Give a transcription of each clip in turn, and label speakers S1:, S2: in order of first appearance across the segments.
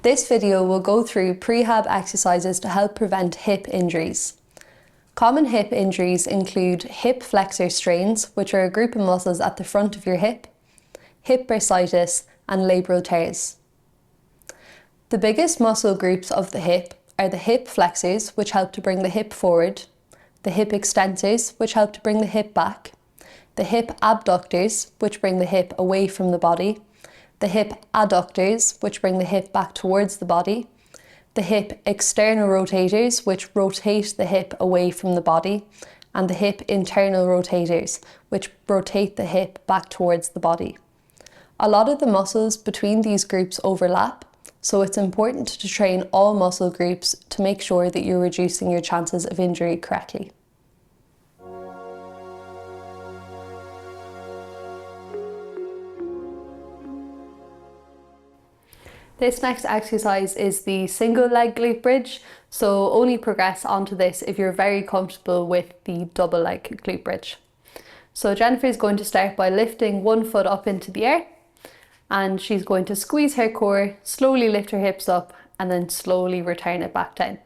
S1: This video will go through prehab exercises to help prevent hip injuries. Common hip injuries include hip flexor strains, which are a group of muscles at the front of your hip bursitis, and labral tears. The biggest muscle groups of the hip are the hip flexors, which help to bring the hip forward, the hip extensors, which help to bring the hip back, the hip abductors, which bring the hip away from the body, the hip adductors, which bring the hip back towards the body, the hip external rotators, which rotate the hip away from the body, and the hip internal rotators, which rotate the hip back towards the body. A lot of the muscles between these groups overlap, so it's important to train all muscle groups to make sure that you're reducing your chances of injury correctly. This next exercise is the single leg glute bridge, so only progress onto this if you're very comfortable with the double leg glute bridge. So Jennifer is going to start by lifting one foot up into the air, and she's going to squeeze her core, slowly lift her hips up, and then slowly return it back down.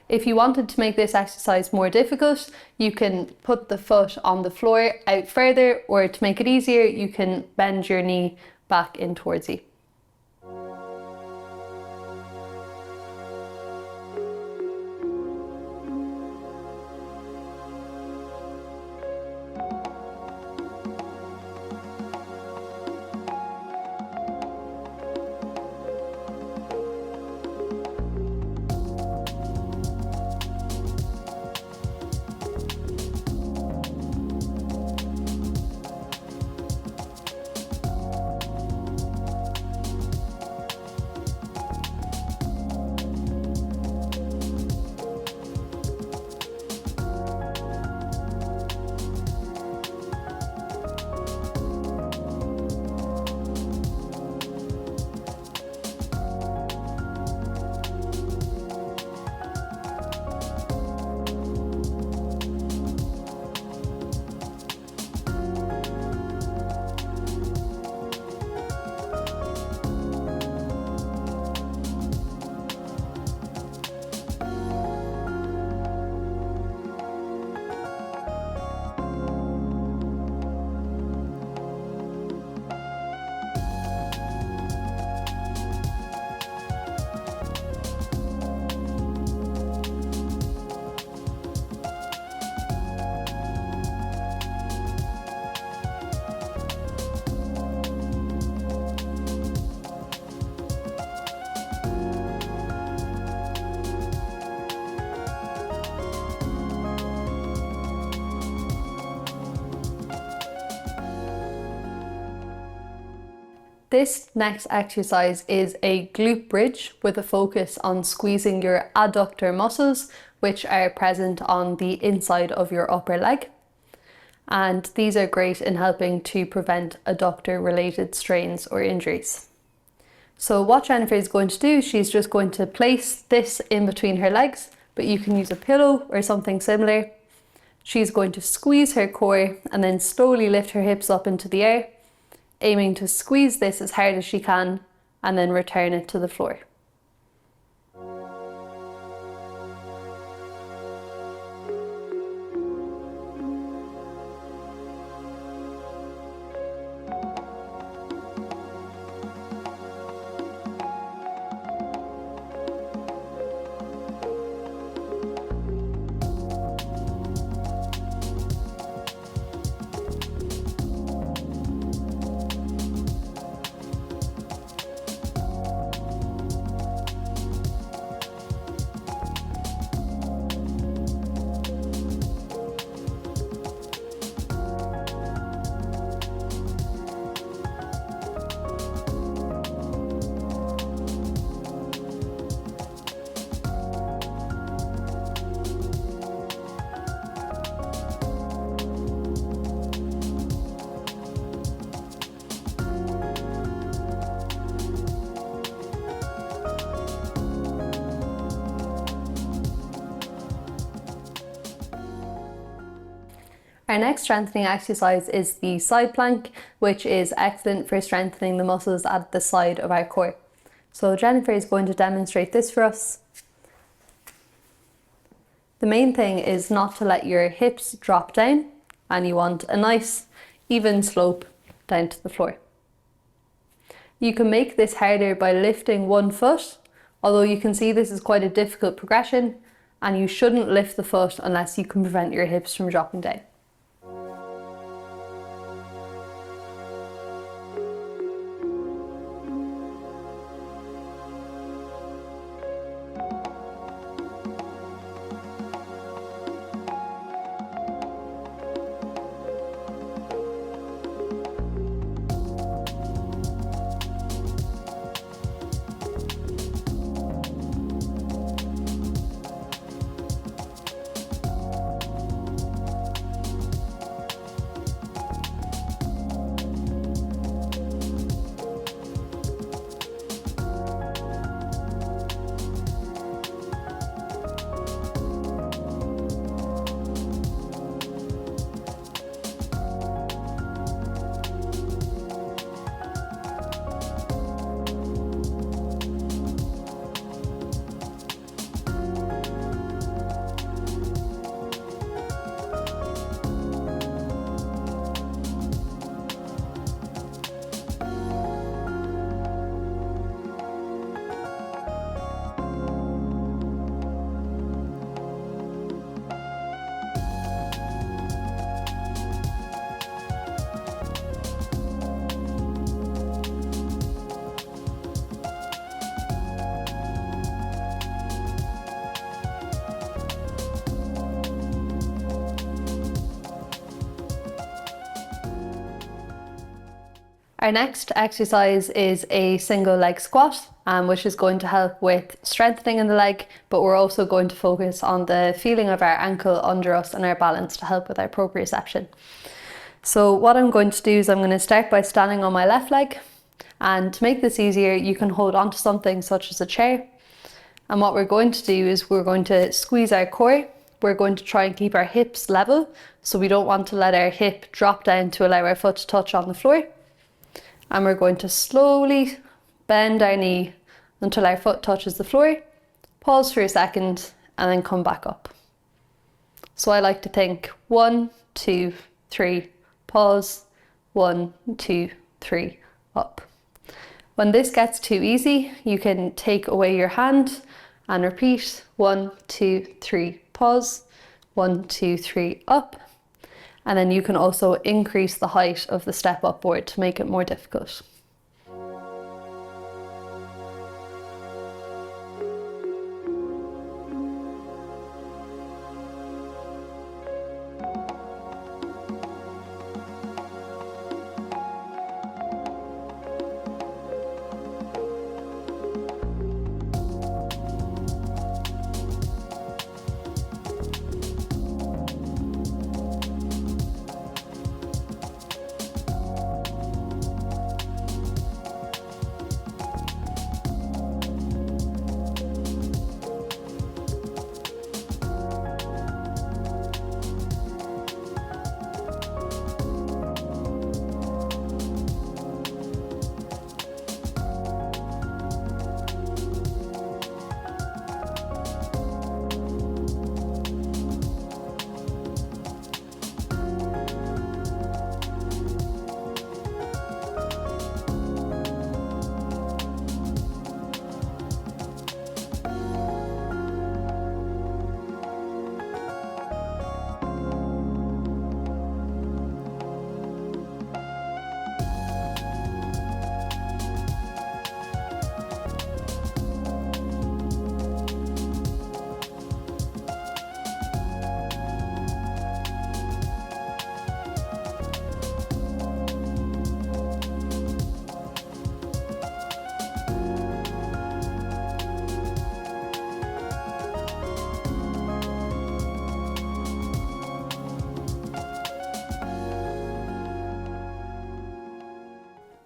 S1: If you wanted to make this exercise more difficult, you can put the foot on the floor out further, or to make it easier, you can bend your knee back in towards you. This next exercise is a glute bridge with a focus on squeezing your adductor muscles, which are present on the inside of your upper leg. And these are great in helping to prevent adductor related strains or injuries. So what Jennifer is going to do, she's just going to place this in between her legs, but you can use a pillow or something similar. She's going to squeeze her core and then slowly lift her hips up into the air, aiming to squeeze this as hard as she can and then return it to the floor. Our next strengthening exercise is the side plank, which is excellent for strengthening the muscles at the side of our core. So Jennifer is going to demonstrate this for us. The main thing is not to let your hips drop down, and you want a nice even slope down to the floor. You can make this harder by lifting one foot, although you can see this is quite a difficult progression, and you shouldn't lift the foot unless you can prevent your hips from dropping down. Our next exercise is a single leg squat, which is going to help with strengthening in the leg, but we're also going to focus on the feeling of our ankle under us and our balance to help with our proprioception. So what I'm going to do is I'm going to start by standing on my left leg, and to make this easier you can hold on to something such as a chair, and what we're going to do is we're going to squeeze our core. We're going to try and keep our hips level, so we don't want to let our hip drop down to allow our foot to touch on the floor. And we're going to slowly bend our knee until our foot touches the floor, pause for a second, and then come back up. So I like to think 1, 2, 3, pause, 1, 2, 3, up. When this gets too easy, you can take away your hand and repeat 1, 2, 3, pause, 1, 2, 3, up. And then you can also increase the height of the step upward to make it more difficult.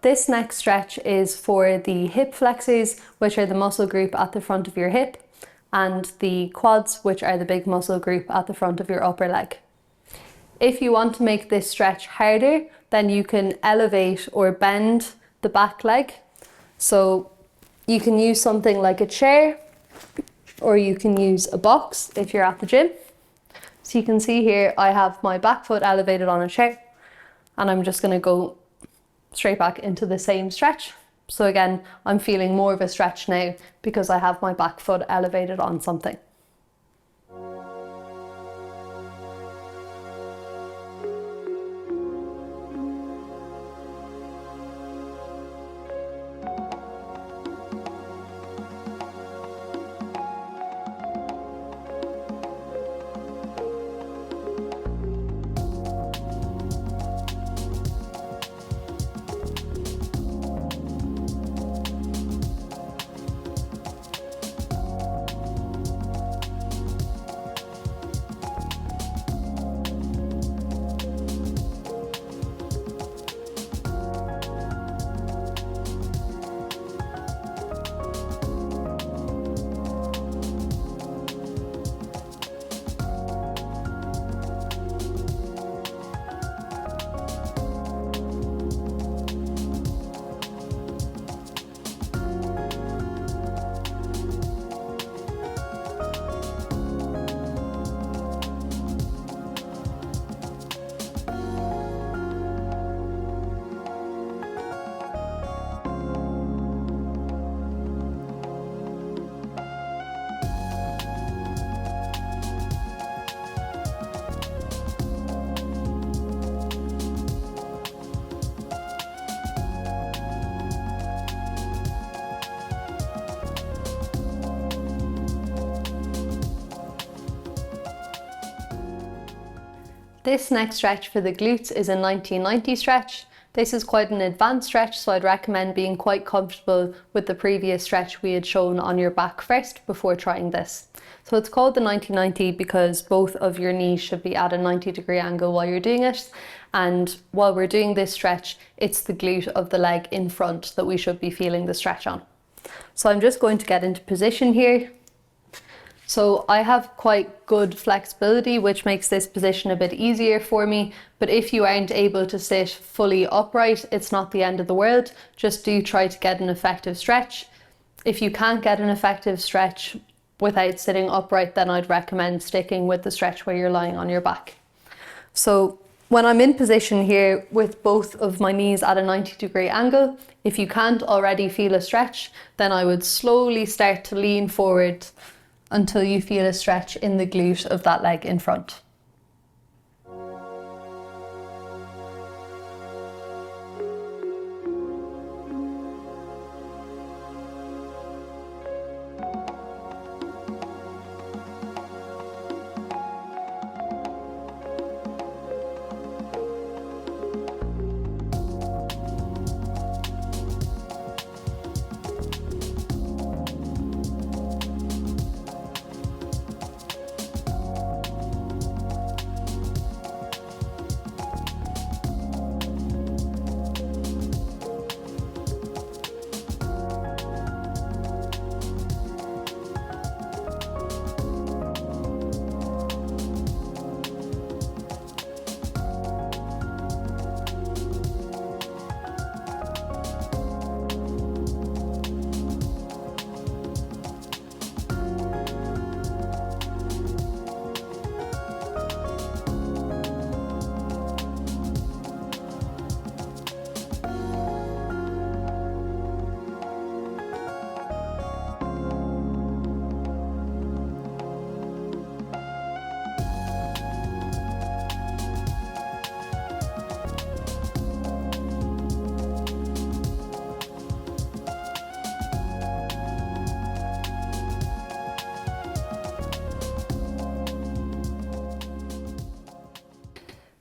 S1: This next stretch is for the hip flexors, which are the muscle group at the front of your hip, and the quads, which are the big muscle group at the front of your upper leg. If you want to make this stretch harder, then you can elevate or bend the back leg. So you can use something like a chair, or you can use a box if you're at the gym. So you can see here I have my back foot elevated on a chair, and I'm just going to go straight back into the same stretch. So again, I'm feeling more of a stretch now because I have my back foot elevated on something. This next stretch for the glutes is a 1990 stretch. This is quite an advanced stretch, so I'd recommend being quite comfortable with the previous stretch we had shown on your back first before trying this. So it's called the 1990 because both of your knees should be at a 90-degree angle while you're doing it. And while we're doing this stretch, it's the glute of the leg in front that we should be feeling the stretch on. So I'm just going to get into position here. So I have quite good flexibility, which makes this position a bit easier for me. But if you aren't able to sit fully upright, it's not the end of the world. Just do try to get an effective stretch. If you can't get an effective stretch without sitting upright, then I'd recommend sticking with the stretch where you're lying on your back. So when I'm in position here with both of my knees at a 90-degree angle, if you can't already feel a stretch, then I would slowly start to lean forward until you feel a stretch in the glute of that leg in front.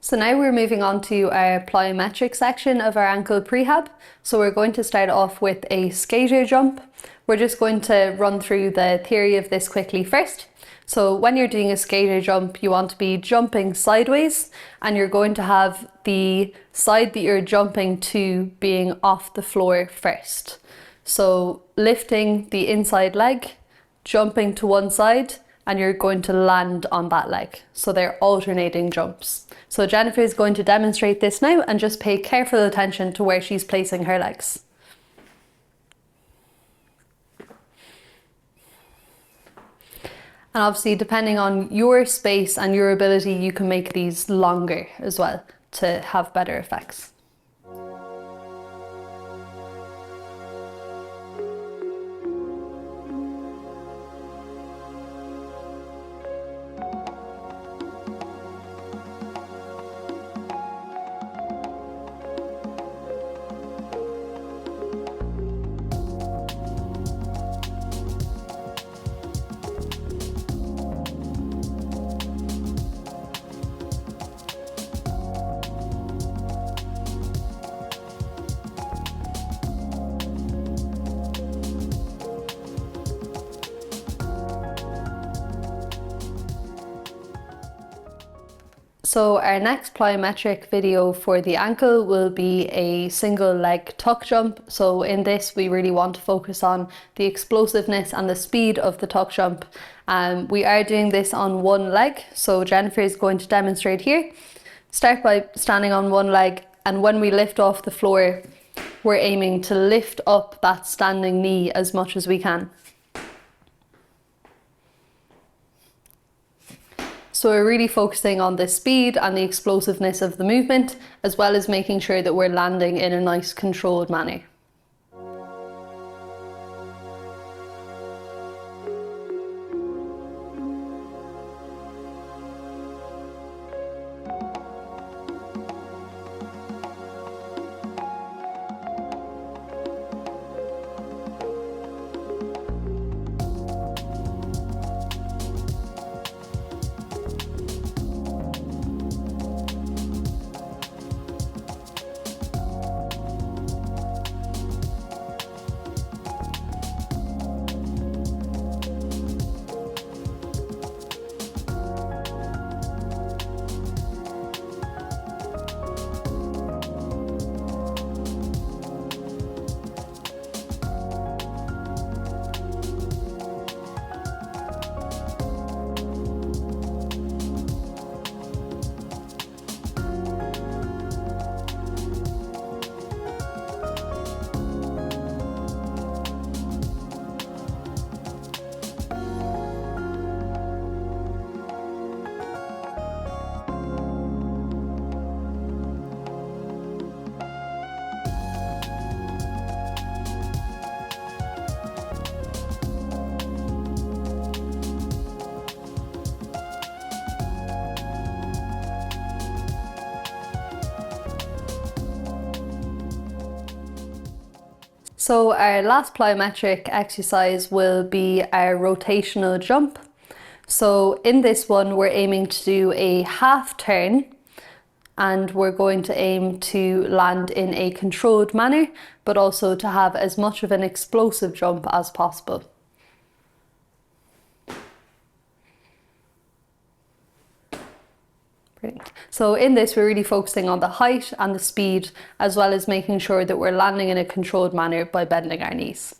S1: So now we're moving on to our plyometric section of our ankle prehab. So we're going to start off with a skater jump. We're just going to run through the theory of this quickly first. So when you're doing a skater jump, you want to be jumping sideways, and you're going to have the side that you're jumping to being off the floor first. So lifting the inside leg, jumping to one side, and you're going to land on that leg. So they're alternating jumps. So Jennifer is going to demonstrate this now, and just pay careful attention to where she's placing her legs. And obviously, depending on your space and your ability, you can make these longer as well to have better effects. So our next plyometric video for the ankle will be a single leg tuck jump. So in this, we really want to focus on the explosiveness and the speed of the tuck jump. We are doing this on one leg. So Jennifer is going to demonstrate here. Start by standing on one leg, and when we lift off the floor, we're aiming to lift up that standing knee as much as we can. So we're really focusing on the speed and the explosiveness of the movement, as well as making sure that we're landing in a nice controlled manner. So our last plyometric exercise will be our rotational jump. So in this one, we're aiming to do a half turn, and we're going to aim to land in a controlled manner, but also to have as much of an explosive jump as possible. Brilliant. So in this, we're really focusing on the height and the speed, as well as making sure that we're landing in a controlled manner by bending our knees.